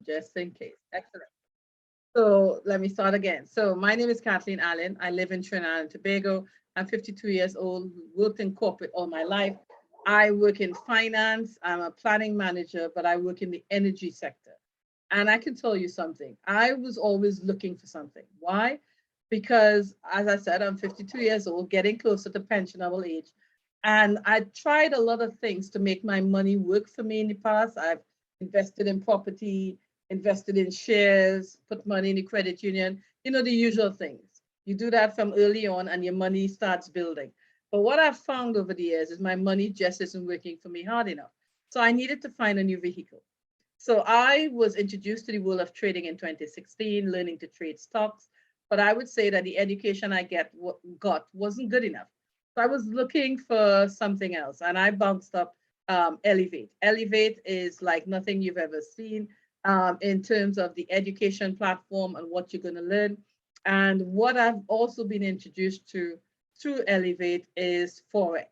just in case. Excellent. So let me start again. So my name is Kathleen Allen. I live in Trinidad and Tobago. I'm 52 years old, worked in corporate all my life. I work in finance. I'm a planning manager, but I work in the energy sector. And I can tell you something. I was always looking for something. Why? Because as I said, I'm 52 years old, getting closer to pensionable age. And I tried a lot of things to make my money work for me in the past. I've invested in property, invested in shares, put money in the credit union, the usual things. You do that from early on and your money starts building. But what I've found over the years is my money just isn't working for me hard enough. So I needed to find a new vehicle. So I was introduced to the world of trading in 2016, learning to trade stocks. But I would say that the education I got wasn't good enough. So I was looking for something else, and I bounced up ELLEV8. ELLEV8 is like nothing you've ever seen in terms of the education platform and what you're going to learn. And what I've also been introduced to through ELLEV8 is Forex.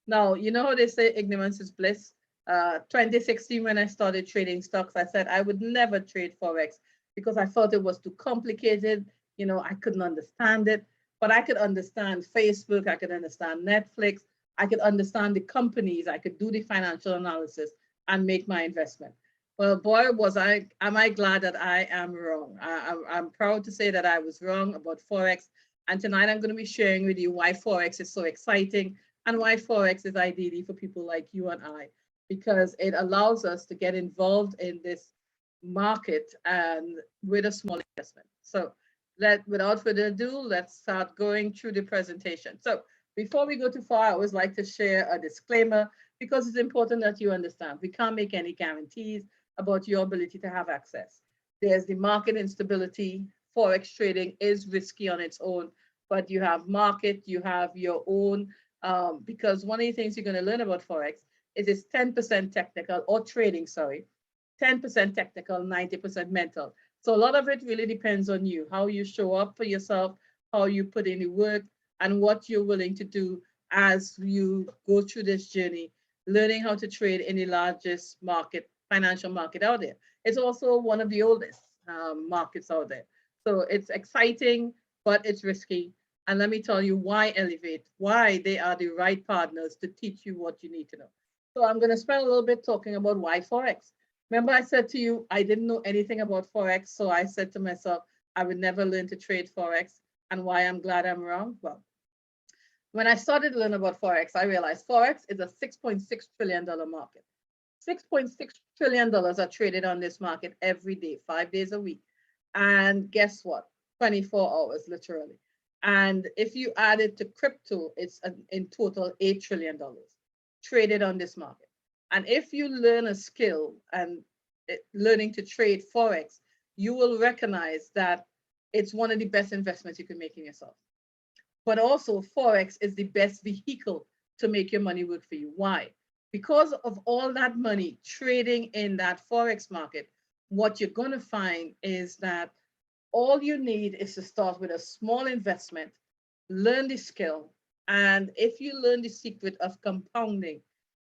Now, you know how they say ignorance is bliss? 2016, when I started trading stocks, I said I would never trade Forex because I thought it was too complicated. I couldn't understand it, but I could understand Facebook, I could understand Netflix, I could understand the companies, I could do the financial analysis and make my investment. Well, boy, am I glad that I am wrong. I'm proud to say that I was wrong about Forex. And tonight I'm going to be sharing with you why Forex is so exciting and why Forex is ideally for people like you and I, because it allows us to get involved in this market and with a small investment. So without further ado, let's start going through the presentation. So before we go too far, I always like to share a disclaimer because it's important that you understand. We can't make any guarantees about your ability to have access. There's the market instability. Forex trading is risky on its own, but you have market, you have your own, because one of the things you're going to learn about Forex is it's 10% technical, or trading, sorry, 10% technical, 90% mental. So a lot of it really depends on you, how you show up for yourself, how you put in the work, and what you're willing to do as you go through this journey, learning how to trade in the largest market, financial market out there. It's also one of the oldest markets out there. So it's exciting, but it's risky. And let me tell you why ELLEV8, why they are the right partners to teach you what you need to know. So I'm going to spend a little bit talking about why Forex. Remember I said to you, I didn't know anything about Forex. So I said to myself, I would never learn to trade Forex. And why I'm glad I'm wrong? Well, when I started to learn about Forex, I realized Forex is a $6.6 trillion market. $6.6 trillion are traded on this market every day, 5 days a week. And guess what? 24 hours, literally. And if you add it to crypto, it's in total $8 trillion traded on this market. And if you learn a skill and learning to trade Forex, you will recognize that it's one of the best investments you can make in yourself. But also Forex is the best vehicle to make your money work for you. Why? Because of all that money trading in that Forex market, what you're going to find is that all you need is to start with a small investment, learn the skill, and if you learn the secret of compounding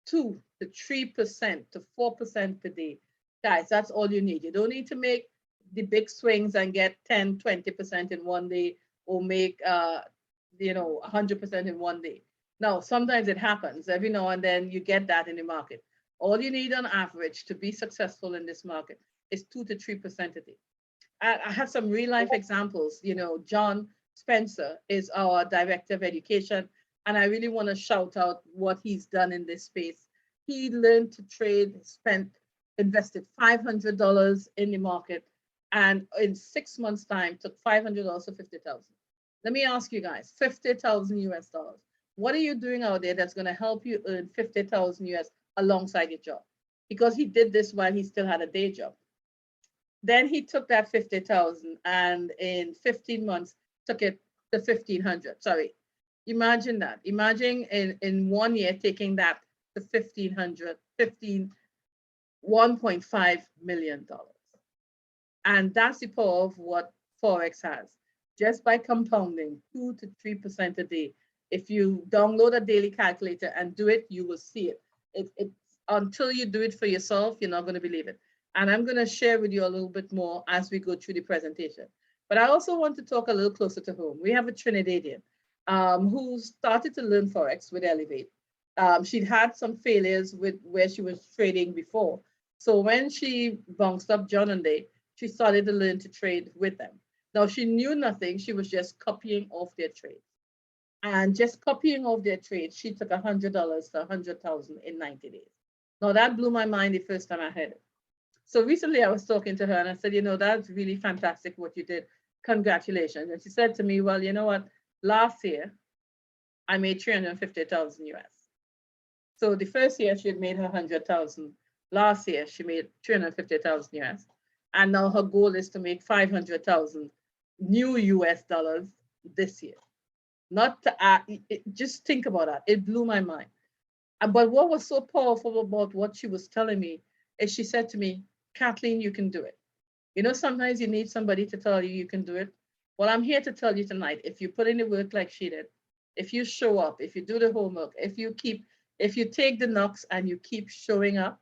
2 to 3% to 4% per day, guys, that's all you need. You don't need to make the big swings and get 10, 20% in one day or make 100% in one day. Now, sometimes it happens. Every now and then you get that in the market. All you need on average to be successful in this market is 2 to 3% a day. I have some real life examples. John Spencer is our director of education, and I really want to shout out what he's done in this space. He learned to trade, invested $500 in the market, and in 6 months' time took $500 to 50,000. Let me ask you guys, 50,000 US dollars. What are you doing out there that's going to help you earn 50,000 US alongside your job? Because he did this while he still had a day job. Then he took that 50,000 and in 15 months took it to 1,500. Sorry, imagine that. Imagine in 1 year taking that to 1,500, $1.5 million. And that's the power of what Forex has. Just by compounding 2 to 3% a day. If you download a daily calculator and do it, you will see it. It's until you do it for yourself, you're not going to believe it. And I'm going to share with you a little bit more as we go through the presentation. But I also want to talk a little closer to home. We have a Trinidadian who started to learn Forex with ELLEV8. She'd had some failures with where she was trading before. So when she bounced up John and they, she started to learn to trade with them. Now she knew nothing. She was just copying off their trades. And just copying off their trades, she took $100 to 100,000 in 90 days. Now that blew my mind the first time I heard it. So recently I was talking to her and I said, you know, that's really fantastic what you did. Congratulations. And she said to me, well, you know what? Last year I made 350,000 US. So the first year she had made her 100,000. Last year she made 350,000 US. And now her goal is to make 500,000 new US dollars this year. Not to add, just think about that. It blew my mind. But what was so powerful about what she was telling me is she said to me, Kathleen, you can do it. You know, sometimes you need somebody to tell you you can do it. Well, I'm here to tell you tonight, if you put in the work like she did, if you show up, if you do the homework, if you take the knocks and you keep showing up,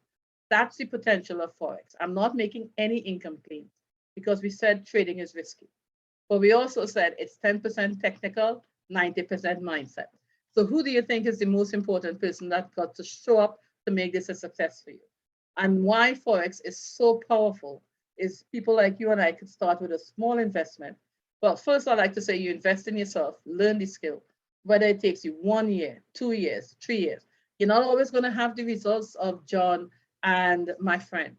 that's the potential of Forex. I'm not making any income claims because we said trading is risky. But we also said it's 10% technical, 90% mindset. So who do you think is the most important person that got to show up to make this a success for you? And why Forex is so powerful is people like you and I could start with a small investment. Well, first I'd like to say you invest in yourself, learn the skill, whether it takes you 1 year, 2 years, 3 years. You're not always going to have the results of John and my friend.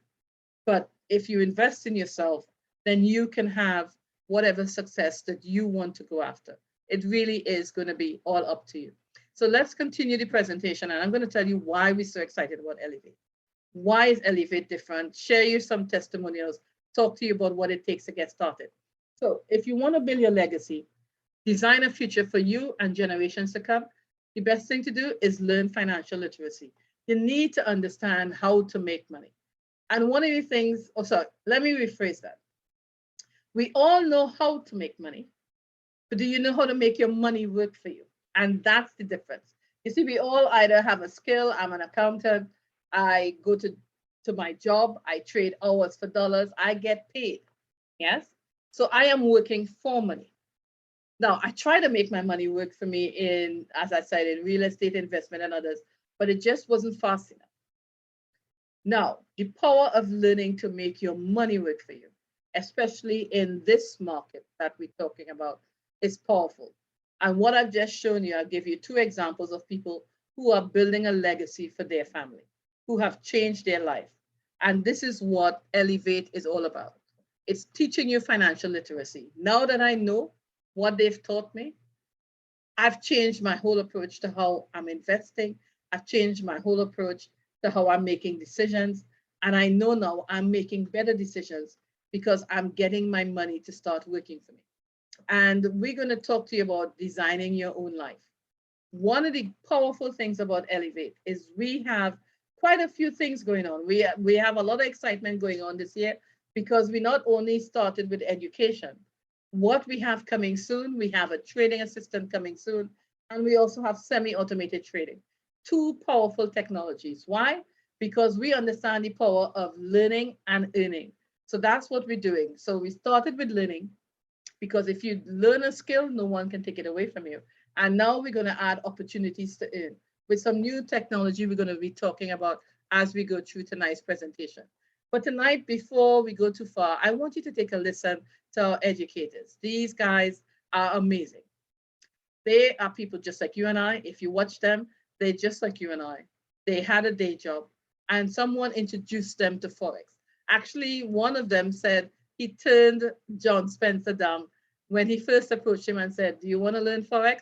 But if you invest in yourself, then you can have whatever success that you want to go after. It really is going to be all up to you. So let's continue the presentation, and I'm going to tell you why we're so excited about ELLEV8. Why is ELLEV8 different? Share you some testimonials, talk to you about what it takes to get started. So if you want to build your legacy, design a future for you and generations to come, the best thing to do is learn financial literacy. You need to understand how to make money. And one of the things, oh, sorry, let me rephrase that. We all know how to make money, but do you know how to make your money work for you? And that's the difference. You see, we all either have a skill. I'm an accountant. I go to my job. I trade hours for dollars. I get paid. Yes. So I am working for money. Now, I try to make my money work for me in, as I said, in real estate investment and others, but it just wasn't fast enough. Now, the power of learning to make your money work for you, especially in this market that we're talking about, is powerful. And what I've just shown you, I'll give you 2 examples of people who are building a legacy for their family, who have changed their life. And this is what ELLEV8 is all about. It's teaching you financial literacy. Now that I know what they've taught me, I've changed my whole approach to how I'm investing. I've changed my whole approach to how I'm making decisions. And I know now I'm making better decisions because I'm getting my money to start working for me. And we're going to talk to you about designing your own life. One of the powerful things about ELLEV8 is we have quite a few things going on. We have a lot of excitement going on this year because we not only started with education. What we have coming soon, we have a trading assistant coming soon, and we also have semi-automated trading. 2 powerful technologies. Why? Because we understand the power of learning and earning. So that's what we're doing. So we started with learning, because if you learn a skill, no one can take it away from you. And now we're going to add opportunities to earn with some new technology we're going to be talking about as we go through tonight's presentation. But tonight, before we go too far, I want you to take a listen to our educators. These guys are amazing. They are people just like you and I. If you watch them, they're just like you and I. They had a day job and someone introduced them to Forex. Actually, one of them said he turned John Spencer down when he first approached him and said, do you want to learn Forex?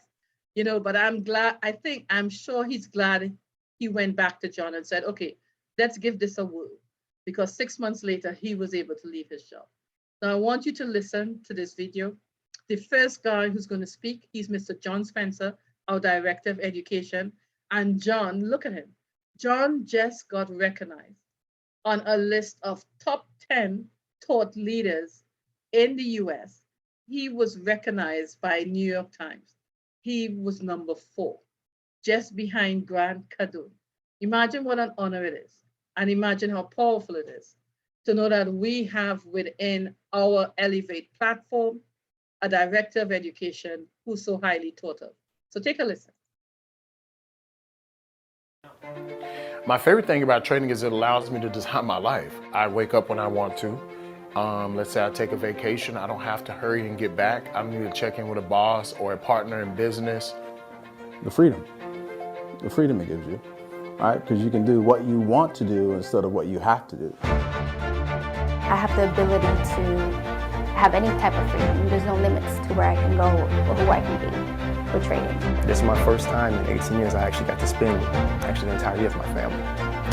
You know, but I'm sure he's glad he went back to John and said, okay, let's give this a whirl. Because 6 months later, he was able to leave his job. Now I want you to listen to this video. The first guy who's going to speak, he's Mr. John Spencer, our Director of Education. And John, look at him. John just got recognized on a list of top 10 thought leaders in the US. He was recognized by New York Times. He was number 4, just behind Grant Cardone. Imagine what an honor it is. And imagine how powerful it is. to know that we have within our ELLEV8 platform a director of education who's so highly taught of. So take a listen. My favorite thing about trading is it allows me to design my life. I wake up when I want to. Let's say I take a vacation, I don't have to hurry and get back. I don't need to check in with a boss or a partner in business. The freedom it gives you, right? Because you can do what you want to do instead of what you have to do. I have the ability to have any type of freedom. There's no limits to where I can go or who I can be with trading. This is my first time in 18 years I actually got to spend the entire year with my family.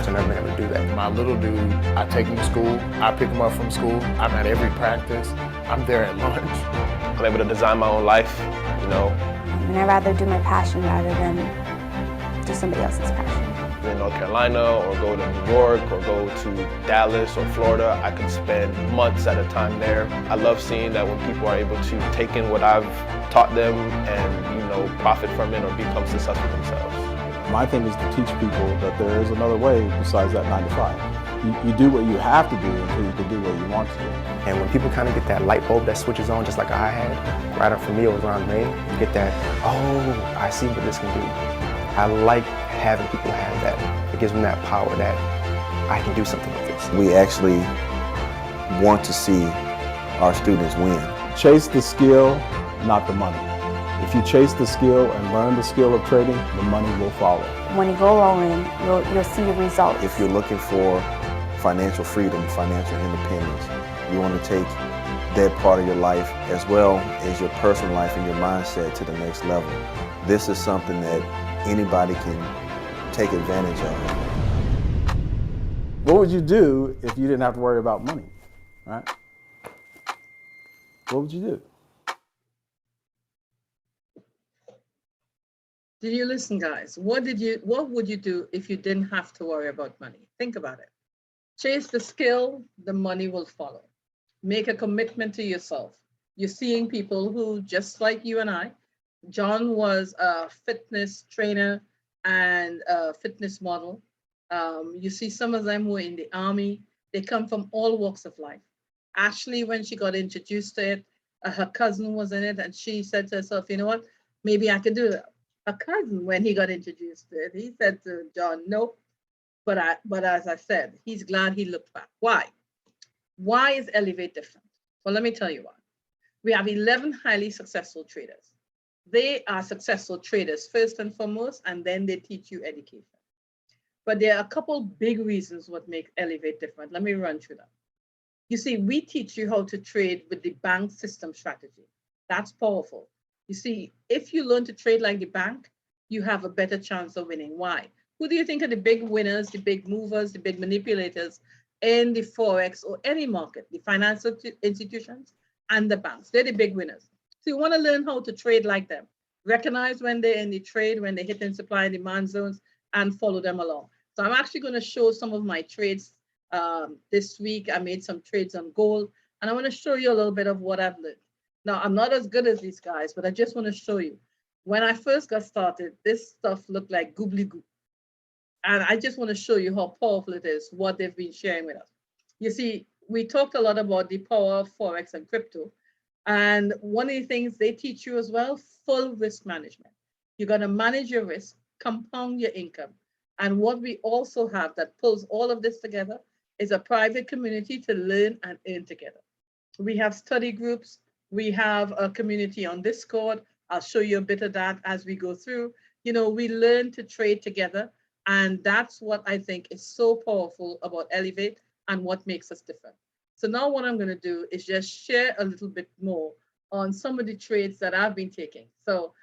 So I've never been able to do that. My little dude, I take him to school, I pick him up from school, I'm at every practice, I'm there at lunch. I'm able to design my own life, you know. And I'd rather do my passion rather than do somebody else's passion. In North Carolina or go to New York or go to Dallas or Florida, I could spend months at a time there. I love seeing that when people are able to take in what I've taught them and, you know, profit from it or become successful themselves. My thing is to teach people that there is another way besides that 9 to 5. You do what you have to do until you can do what you want to do. And when people kind of get that light bulb that switches on, just like I had, right up for me, it was around May, you get that, oh, I see what this can do. I like having people have that. It gives them that power that I can do something with this. We actually want to see our students win. Chase the skill, not the money. If you chase the skill and learn the skill of trading, the money will follow. When you go all in, you'll see results. If you're looking for financial freedom, financial independence, you want to take that part of your life as well as your personal life and your mindset to the next level. This is something that anybody can take advantage of. What would you do if you didn't have to worry about money, right? What would you do? Did you listen, guys? What would you do if you didn't have to worry about money? Think about it. Chase the skill, the money will follow. Make a commitment to yourself. You're seeing people who, just like you and I, John was a fitness trainer and a fitness model. You see some of them were in the army. They come from all walks of life. Ashley, when she got introduced to it, her cousin was in it, and she said to herself, you know what, maybe I could do that. Her cousin, when he got introduced to it, he said to John, nope. But as I said, he's glad he looked back. Why? Why is ELLEV8 different? Well, let me tell you why. We have 11 highly successful traders. They are successful traders first and foremost, and then they teach you education. But there are a couple big reasons what makes ELLEV8 different. Let me run through them. You see, we teach you how to trade with the bank system strategy. That's powerful. You see, if you learn to trade like the bank, you have a better chance of winning. Why? Who do you think are the big winners, the big movers, the big manipulators in the Forex or any market? The financial institutions and the banks. They're the big winners. So you want to learn how to trade like them. Recognize when they're in the trade, when they hit in supply and demand zones, and follow them along. So I'm actually going to show some of my trades this week. I made some trades on gold, and I want to show you a little bit of what I've learned. Now, I'm not as good as these guys, but I just want to show you. When I first got started, this stuff looked like goobly goo. And I just want to show you how powerful it is, what they've been sharing with us. You see, we talked a lot about the power of Forex and crypto. And one of the things they teach you as well, full risk management. You're going to manage your risk, compound your income. And what we also have that pulls all of this together is a private community to learn and earn together. We have study groups. We have a community on Discord. I'll show you a bit of that as we go through. You know, we learn to trade together. And that's what I think is so powerful about ELLEV8 and what makes us different. So now what I'm going to do is just share a little bit more on some of the trades that I've been taking. So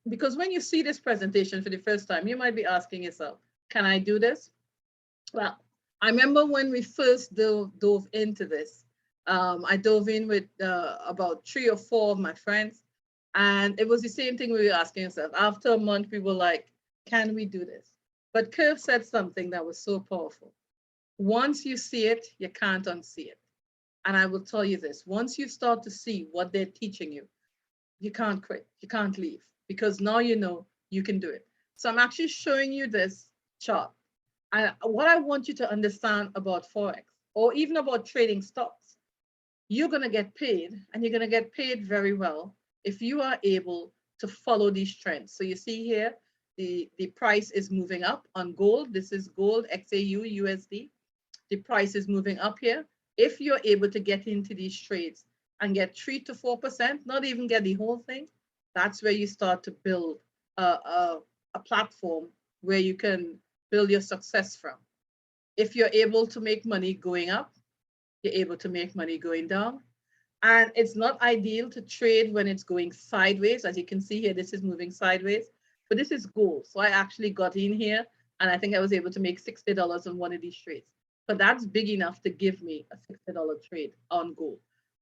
because when you see this presentation for the first time, you might be asking yourself, can I do this? Well, I remember when we first dove into this, I dove in with about 3 or 4 of my friends, and it was the same thing we were asking ourselves. After a month, we were like, can we do this? But Curve said something that was so powerful. Once you see it, you can't unsee it. And I will tell you this, once you start to see what they're teaching you, you can't quit, you can't leave, because now you know you can do it. So I'm actually showing you this chart. What I want you to understand about Forex or even about trading stocks, you're going to get paid, and you're going to get paid very well if you are able to follow these trends. So you see here, the price is moving up on gold. This is gold XAU USD. The price is moving up here. If you're able to get into these trades and get 3 to 4%, not even get the whole thing, that's where you start to build a platform where you can build your success from. If you're able to make money going up, you're able to make money going down. And it's not ideal to trade when it's going sideways. As you can see here, this is moving sideways, but this is gold. So I actually got in here, and I think I was able to make $60 on one of these trades. But that's big enough to give me a $60 trade on gold.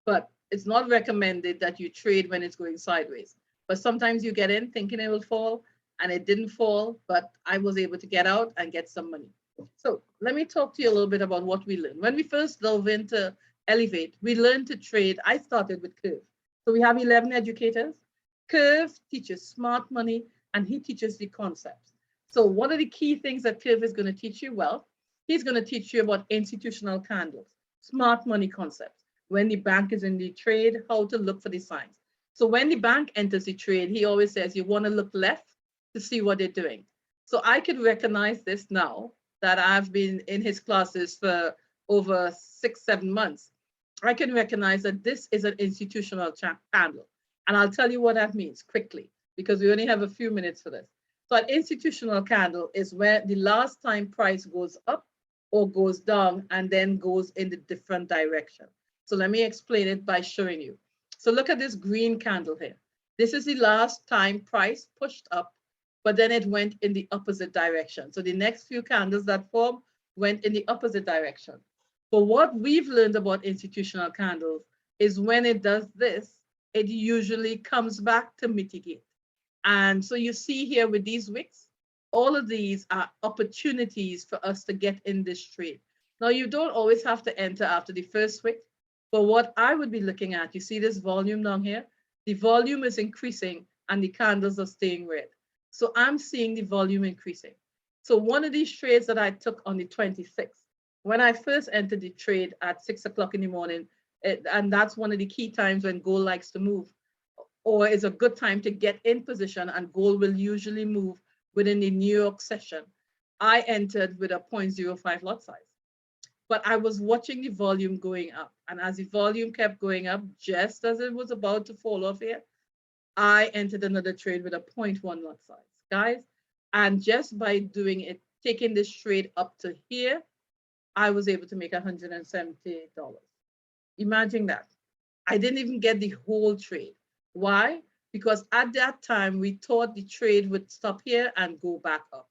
But it's not recommended that you trade when it's going sideways. But sometimes you get in thinking it will fall, and it didn't fall, but I was able to get out and get some money. So let me talk to you a little bit about what we learned. When we first dove into ELLEV8, we learned to trade. I started with Curve. So we have 11 educators. Curve teaches smart money, and he teaches the concepts. So one of the key things that Curve is going to teach you, well, he's going to teach you about institutional candles, smart money concepts. When the bank is in the trade, how to look for the signs. So when the bank enters the trade, he always says you want to look left to see what they're doing. So I could recognize this now that I've been in his classes for over 6-7 months. I can recognize that this is an institutional candle. And I'll tell you what that means quickly, because we only have a few minutes for this. So an institutional candle is where the last time price goes up or goes down and then goes in the different direction. So let me explain it by showing you. So look at this green candle here. This is the last time price pushed up, but then it went in the opposite direction. So the next few candles that form went in the opposite direction. But what we've learned about institutional candles is when it does this, it usually comes back to mitigate. And so you see here with these wicks, all of these are opportunities for us to get in this trade. Now, you don't always have to enter after the first wick, but what I would be looking at, you see this volume down here? The volume is increasing and the candles are staying red. So I'm seeing the volume increasing. So one of these trades that I took on the 26th, when I first entered the trade at 6 o'clock in the morning, and that's one of the key times when gold likes to move, or is a good time to get in position, and gold will usually move within the New York session. I entered with a 0.05 lot size, but I was watching the volume going up. And as the volume kept going up, just as it was about to fall off here, I entered another trade with a 0.1 lot size, guys. And just by doing it, taking this trade up to here, I was able to make $170. Imagine that. I didn't even get the whole trade. Why? Because at that time, we thought the trade would stop here and go back up.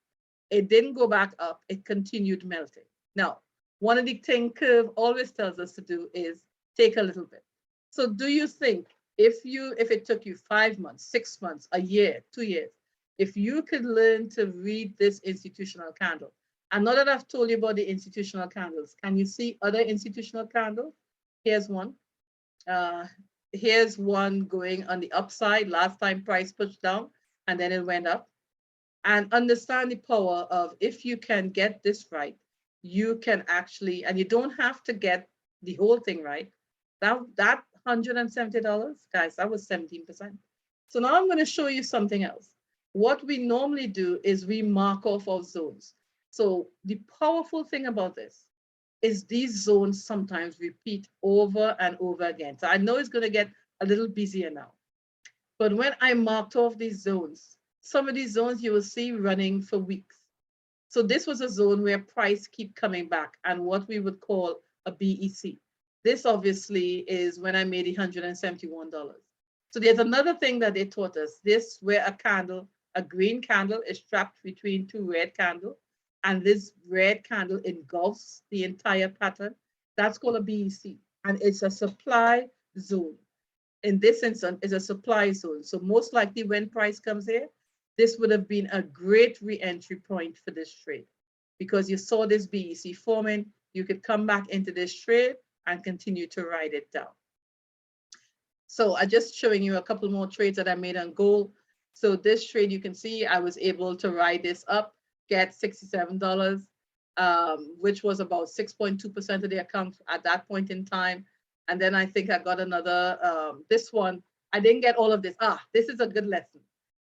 It didn't go back up. It continued melting. Now, one of the things Curve always tells us to do is take a little bit. So do you think if it took you 5 months, 6 months, a year, 2 years, if you could learn to read this institutional candle, and now that I've told you about the institutional candles, can you see other institutional candles? Here's one. Here's one going on the upside. Last time price pushed down and then it went up. And understand the power of, if you can get this right, you can actually, and you don't have to get the whole thing right. That $170, guys, that was 17%. So now I'm going to show you something else. What we normally do is we mark off our zones. So the powerful thing about this is these zones sometimes repeat over and over again. So I know it's going to get a little busier now. But when I marked off these zones, some of these zones you will see running for weeks. So this was a zone where price keep coming back, and what we would call a BEC. This obviously is when I made $171. So there's another thing that they taught us. This where a candle, a green candle, is trapped between two red candles, and this red candle engulfs the entire pattern. That's called a BEC, and it's a supply zone. In this instance, it's a supply zone. So most likely when price comes here, this would have been a great re-entry point for this trade, because you saw this BEC forming. You could come back into this trade and continue to ride it down. So I'm just showing you a couple more trades that I made on gold. So this trade, you can see I was able to ride this up, get $67. which was about 6.2% of the account at that point in time. And then I think I got another, this one, I didn't get all of this. This is a good lesson.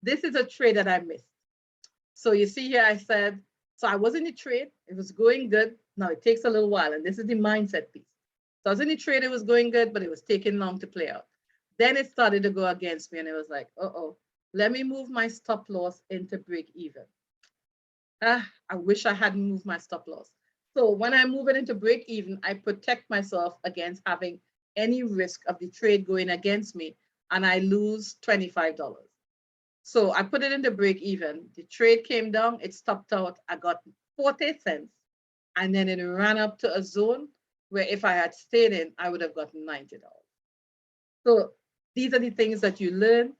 This is a trade that I missed. So you see here, I said, so I was in the trade, it was going good. Now it takes a little while, and this is the mindset piece. So I was in the trade, it was going good, but it was taking long to play out. Then it started to go against me, and it was like, let me move my stop loss into break even. I wish I hadn't moved my stop loss. So when I move it into break even, I protect myself against having any risk of the trade going against me, and I lose $25. So I put it into break even. The trade came down, it stopped out. I got 40 cents, and then it ran up to a zone where if I had stayed in, I would have gotten $90. So these are the things that you learn.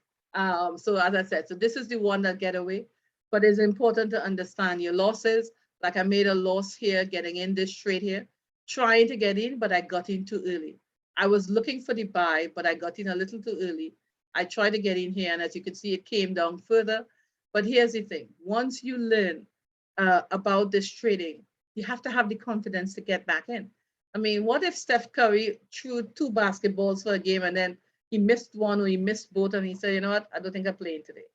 So as I said, so this is the one that get away, but it's important to understand your losses. Like I made a loss here, getting in this trade here, trying to get in, but I got in too early. I was looking for the buy, but I got in a little too early. I tried to get in here, and as you can see, it came down further. But here's the thing. Once you learn about this trading, you have to have the confidence to get back in. I mean, what if Steph Curry threw 2 basketballs for a game, and then he missed one or he missed both, and he said, you know what, I don't think I'm playing today.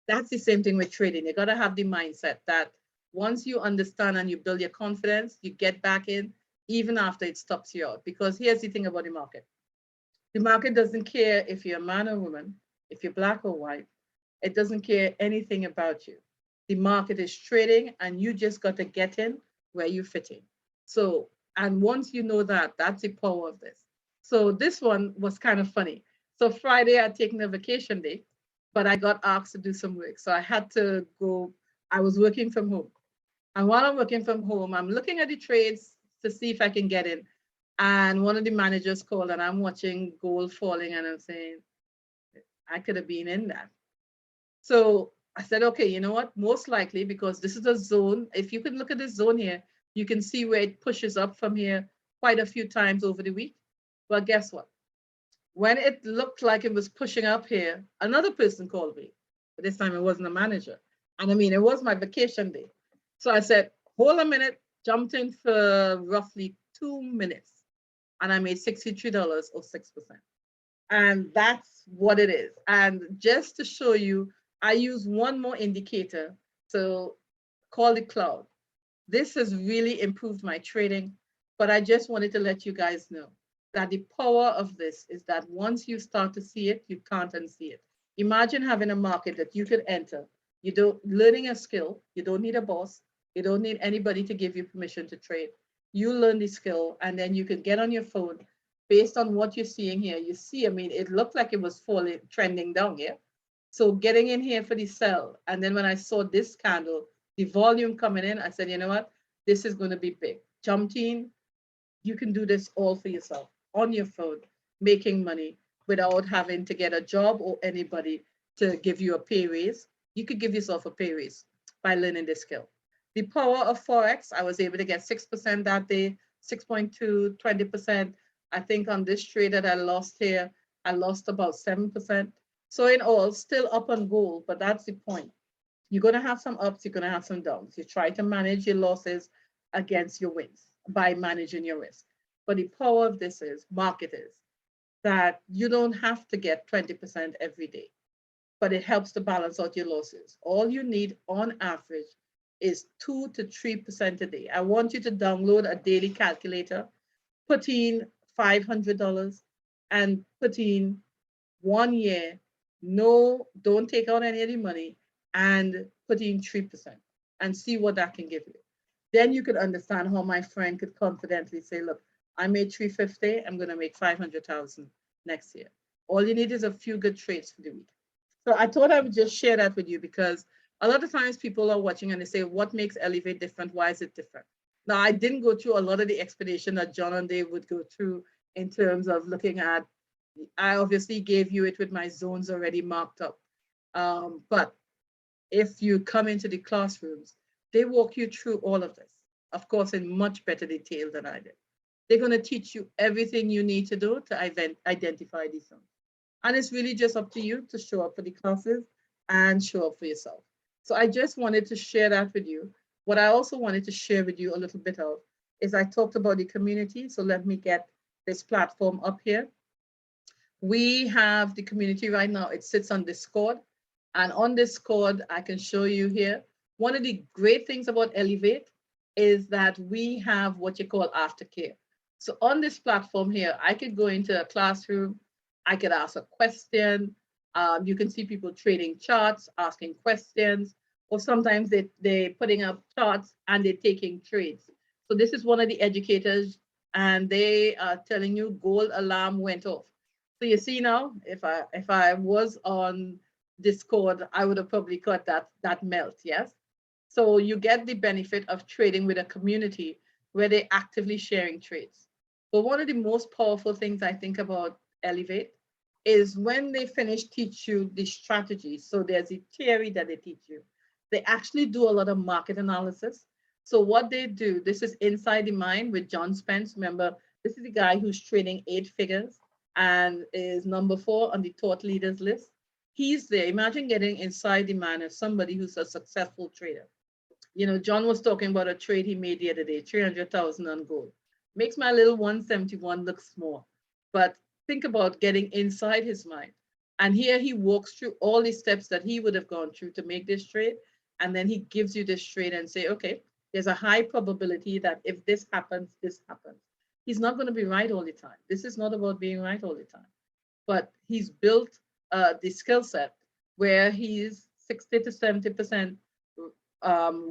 That's the same thing with trading. You got to have the mindset that once you understand and you build your confidence, you get back in, even after it stops you out. Because here's the thing about the market. The market doesn't care if you're a man or woman, if you're black or white. It doesn't care anything about you. The market is trading, and you just got to get in where you fit in. So, and once you know that, that's the power of this. So this one was kind of funny. So Friday, I'd taken a vacation day, but I got asked to do some work. So I had to go, I was working from home. And while I'm working from home, I'm looking at the trades to see if I can get in. And one of the managers called, and I'm watching gold falling, and I'm saying, I could have been in that. So I said, okay, you know what? Most likely, because this is a zone. If you can look at this zone here, you can see where it pushes up from here quite a few times over the week. Well, guess what? When it looked like it was pushing up here, another person called me. But this time it wasn't a manager. And I mean, it was my vacation day. So I said, hold a minute, jumped in for roughly 2 minutes. And I made $63 or 6%. And that's what it is. And just to show you, I use one more indicator to call the cloud. This has really improved my trading, but I just wanted to let you guys know that the power of this is that once you start to see it, you can't unsee it. Imagine having a market that you could enter. Learning a skill, you don't need a boss, you don't need anybody to give you permission to trade. You learn the skill, and then you can get on your phone based on what you're seeing here. You see, I mean, it looked like it was falling, trending down here. So getting in here for the sell, and then when I saw this candle, the volume coming in, I said, you know what, this is going to be big. Jumped in, you can do this all for yourself on your phone, making money without having to get a job or anybody to give you a pay raise. You could give yourself a pay raise by learning this skill. The power of Forex, I was able to get 6% that day, 6.2, 20%. I think on this trade that I lost here, I lost about 7%. So in all, still up on gold, but that's the point. You're going to have some ups, you're going to have some downs. You try to manage your losses against your wins by managing your risk. But the power of this is, market is, that you don't have to get 20% every day, but it helps to balance out your losses. All you need on average is 2 to 3% a day. I want you to download a daily calculator, put in $500 and put in 1 year. No, don't take out any of the money, and put in 3% and see what that can give you. Then you could understand how my friend could confidently say, look, I made 350, I'm going to make 500,000 next year. All you need is a few good trades for the week. So I thought I would just share that with you, because a lot of times people are watching and they say, what makes ELLEV8 different? Why is it different? Now, I didn't go through a lot of the explanation that John and Dave would go through in terms of looking at, I obviously gave you it with my zones already marked up. But if you come into the classrooms, they walk you through all of this, of course, in much better detail than I did. They're going to teach you everything you need to do to identify these zones. And it's really just up to you to show up for the classes and show up for yourself. So I just wanted to share that with you. What I also wanted to share with you a little bit of is I talked about the community. So let me get this platform up here. We have the community right now. It sits on Discord. And on Discord, I can show you here. One of the great things about ELLEV8 is that we have what you call aftercare. So on this platform here, I could go into a classroom. I could ask a question. You can see people trading charts, asking questions, or sometimes they're putting up charts and they're taking trades. So this is one of the educators, and they are telling you gold alarm went off. So you see now, if I was on Discord, I would have probably got that melt, yes? So you get the benefit of trading with a community where they're actively sharing trades. But one of the most powerful things I think about ELLEV8 is when they finish teach you the strategy. So there's a theory that they teach you. They actually do a lot of market analysis. So what they do, this is Inside the Mind with John Spence. Remember, this is the guy who's trading 8 figures and is number 4 on the thought leaders list. He's there. Imagine getting inside the mind of somebody who's a successful trader. You know, John was talking about a trade he made the other day, 300,000 on gold. Makes my little 171 look small. But think about getting inside his mind. And here he walks through all the steps that he would have gone through to make this trade. And then he gives you this trade and say, okay, there's a high probability that if this happens, this happens. He's not going to be right all the time. This is not about being right all the time. But he's built the skill set where he's 60 to 70%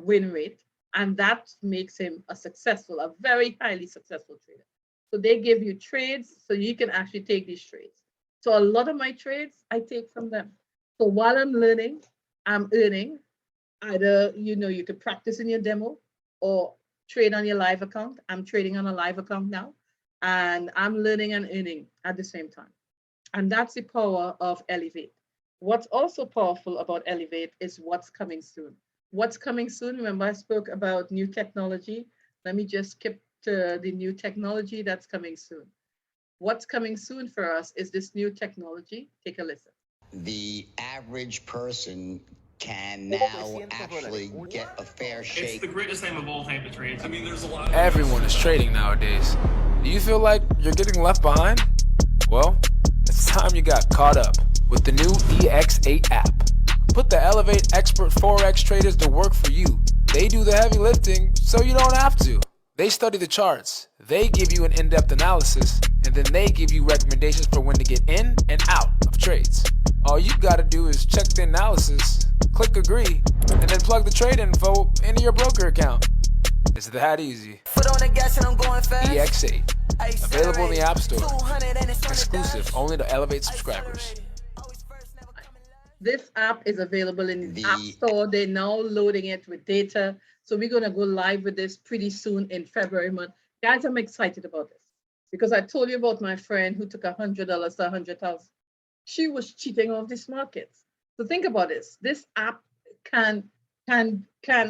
win rate. And that makes him a very highly successful trader. So they give you trades so you can actually take these trades. So a lot of my trades I take from them. So while I'm learning, I'm earning. Either, you know, you could practice in your demo or trade on your live account. I'm trading on a live account now, and I'm learning and earning at the same time. And that's the power of ELLEV8. What's also powerful about ELLEV8 is what's coming soon. What's coming soon? Remember, I spoke about new technology. Let me just skip to the new technology that's coming soon. What's coming soon for us is this new technology. Take a listen. The average person can now actually get a fair shake. It's the greatest time of all time to trade. I mean, there's a lot of... Everyone is trading nowadays. Do you feel like you're getting left behind? Well, it's time you got caught up with the new EX8 app. Put the ELLEV8 expert Forex traders to work for you. They do the heavy lifting so you don't have to. They study the charts, they give you an in-depth analysis, and then they give you recommendations for when to get in and out of trades. All you gotta do is check the analysis, click agree, and then plug the trade info into your broker account. It's that easy. Foot on the gas and I'm going fast. EX8. Available in the App Store. Exclusive only to ELLEV8 subscribers. This app is available in the App Store. They're now loading it with data. So we're going to go live with this pretty soon in February month. Guys, I'm excited about this because I told you about my friend who took $100 to 100,000. She was cheating off these markets. So think about this. This app can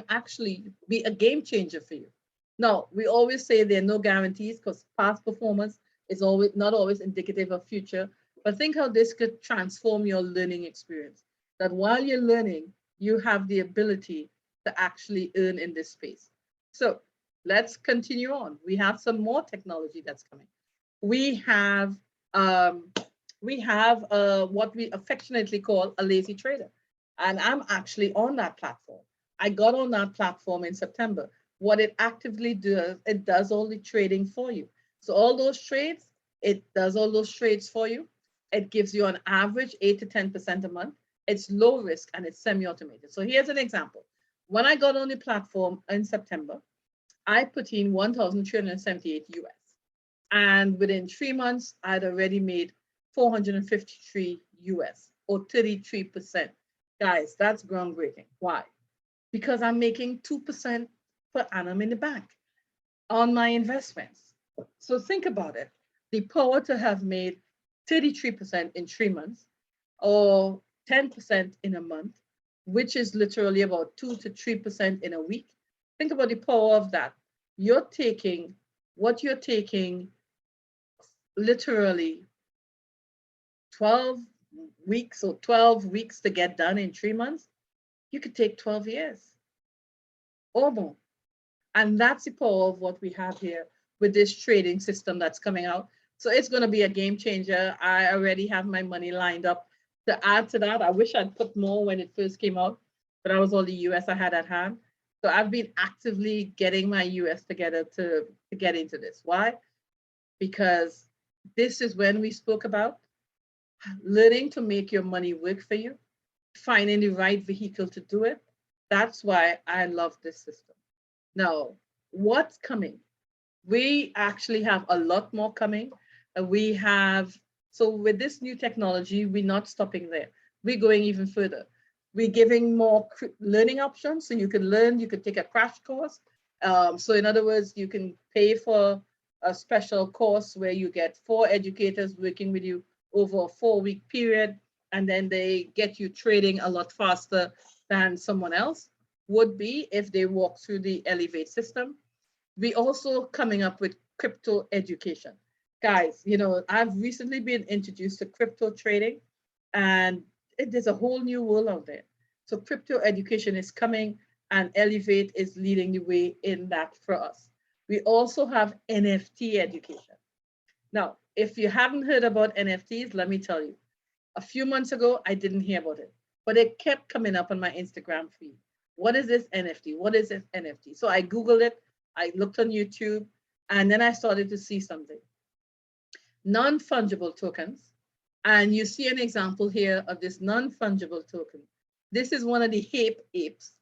actually be a game changer for you. Now, we always say there are no guarantees because past performance is not always indicative of future. But think how this could transform your learning experience. That while you're learning, you have the ability to actually earn in this space. So let's continue on. We have some more technology that's coming. We have what we affectionately call a lazy trader. And I'm actually on that platform. I got on that platform in September. What it actively does, it does all the trading for you. So all those trades, it does all those trades for you. It gives you on average 8 to 10% a month. It's low risk and it's semi-automated. So here's an example. When I got on the platform in September, I put in 1,378 US. And within 3 months, I'd already made 453 US or 33%. Guys, that's groundbreaking. Why? Because I'm making 2% per annum in the bank on my investments. So think about it. The power to have made 33% in 3 months or 10% in a month, which is literally about 2 to 3% in a week. Think about the power of that. You're taking literally 12 weeks or 12 weeks to get done in 3 months. You could take 12 years. or more. And that's the power of what we have here with this trading system that's coming out. So it's going to be a game changer. I already have my money lined up to add to that. I wish I'd put more when it first came out, but that was all the US I had at hand. So I've been actively getting my US together to get into this. Why? Because this is when we spoke about learning to make your money work for you, finding the right vehicle to do it. That's why I love this system. Now, what's coming? We actually have a lot more coming. We have, so with this new technology, we're not stopping there. We're going even further. We're giving more learning options. So you can learn, you could take a crash course. So in other words, you can pay for a special course where you get 4 educators working with you over a 4-week period, and then they get you trading a lot faster than someone else would be if they walk through the ELLEV8 system. We also coming up with crypto education. Guys, you know, I've recently been introduced to crypto trading, and there's a whole new world out there. So crypto education is coming, and ELLEV8 is leading the way in that for us. We also have NFT education. Now, if you haven't heard about NFTs, let me tell you, a few months ago, I didn't hear about it, but it kept coming up on my Instagram feed. What is this NFT? What is this NFT? So I Googled it, I looked on YouTube, and then I started to see something. Non-fungible tokens. And you see an example here of this non-fungible token. This is one of the apes.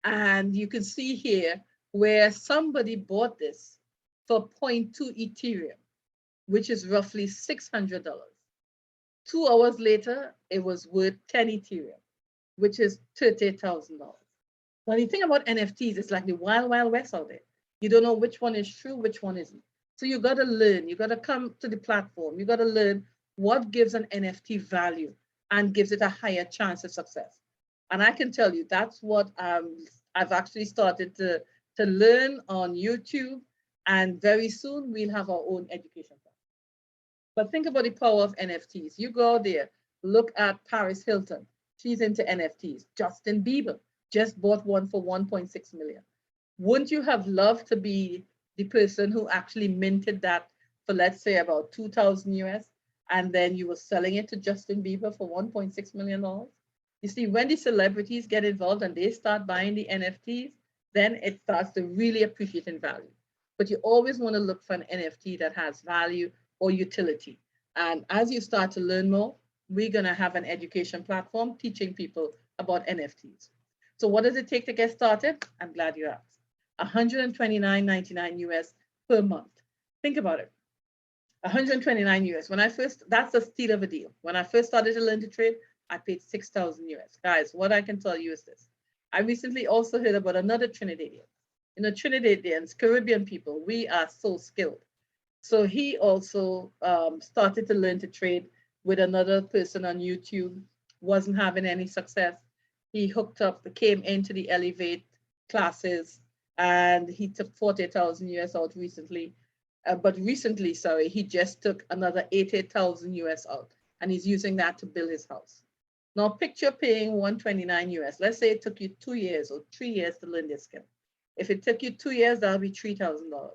And you can see here where somebody bought this for 0.2 Ethereum, which is roughly $600. 2 hours later, it was worth 10 Ethereum, which is $30,000. When you think about NFTs, it's like the wild, wild west out there. You don't know which one is true, which one isn't. So you got to learn, you got to come to the platform, you got to learn what gives an NFT value and gives it a higher chance of success. And I can tell you, that's what I've actually started to learn on YouTube. And very soon we'll have our own education plan. But think about the power of NFTs. You go there, look at Paris Hilton. She's into NFTs. Justin Bieber just bought one for 1.6 million. Wouldn't you have loved to be the person who actually minted that for, let's say, about 2,000 US, and then you were selling it to Justin Bieber for $1.6 million? You see, when the celebrities get involved and they start buying the NFTs, then it starts to really appreciate in value. But you always want to look for an NFT that has value or utility. And as you start to learn more, we're going to have an education platform teaching people about NFTs. So what does it take to get started? I'm glad you asked. $129.99 US per month. Think about it. 129 US. When I first, that's a steal of a deal. When I first started to learn to trade, I paid 6,000 US. Guys, what I can tell you is this. I recently also heard about another Trinidadian. You know, Trinidadians, Caribbean people, we are so skilled. So he also started to learn to trade with another person on YouTube, wasn't having any success. He hooked up, came into the ELLEV8 classes, and he took 40,000 US out recently. But recently, sorry, he just took another 80,000 US out, and he's using that to build his house. Now picture paying 129 US. Let's say it took you 2 years or 3 years to learn this skill. If it took you 2 years, that'll be $3,000.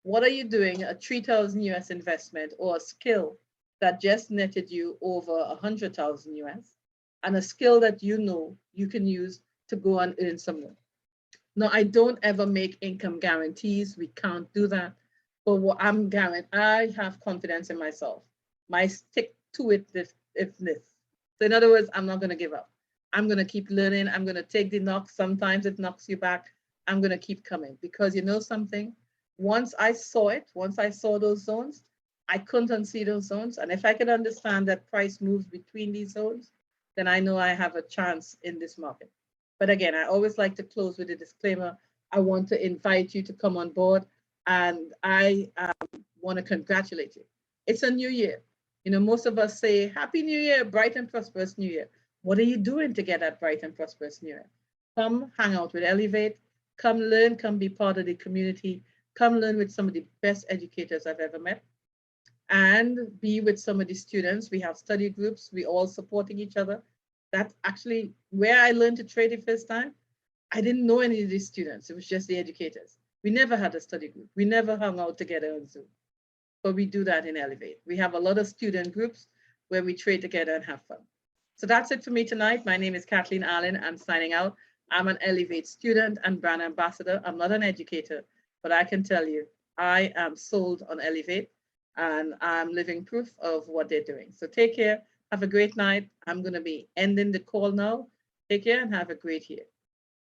What are you doing? A 3,000 US investment or a skill that just netted you over 100,000 US, and a skill that you know you can use to go and earn some more. Now, I don't ever make income guarantees. We can't do that. But what I'm guaranteed, I have confidence in myself. My stick to it is this. So in other words, I'm not going to give up. I'm going to keep learning. I'm going to take the knocks. Sometimes it knocks you back. I'm going to keep coming, because you know something? Once I saw it, once I saw those zones, I couldn't unsee those zones. And if I could understand that price moves between these zones, then I know I have a chance in this market. But again, I always like to close with a disclaimer. I want to invite you to come on board, and I want to congratulate you. It's a new year. You know, most of us say, Happy New Year, bright and prosperous New Year. What are you doing to get that bright and prosperous New Year? Come hang out with ELLEV8. Come learn, come be part of the community. Come learn with some of the best educators I've ever met, and be with some of the students. We have study groups. We all supporting each other. That's actually where I learned to trade the first time. I didn't know any of these students. It was just the educators. We never had a study group. We never hung out together on Zoom. But we do that in ELLEV8. We have a lot of student groups where we trade together and have fun. So that's it for me tonight. My name is Kathleen Allen. I'm signing out. I'm an ELLEV8 student and brand ambassador. I'm not an educator, but I can tell you, I am sold on ELLEV8 and I'm living proof of what they're doing. So take care. Have a great night. I'm going to be ending the call now. Take care and have a great year.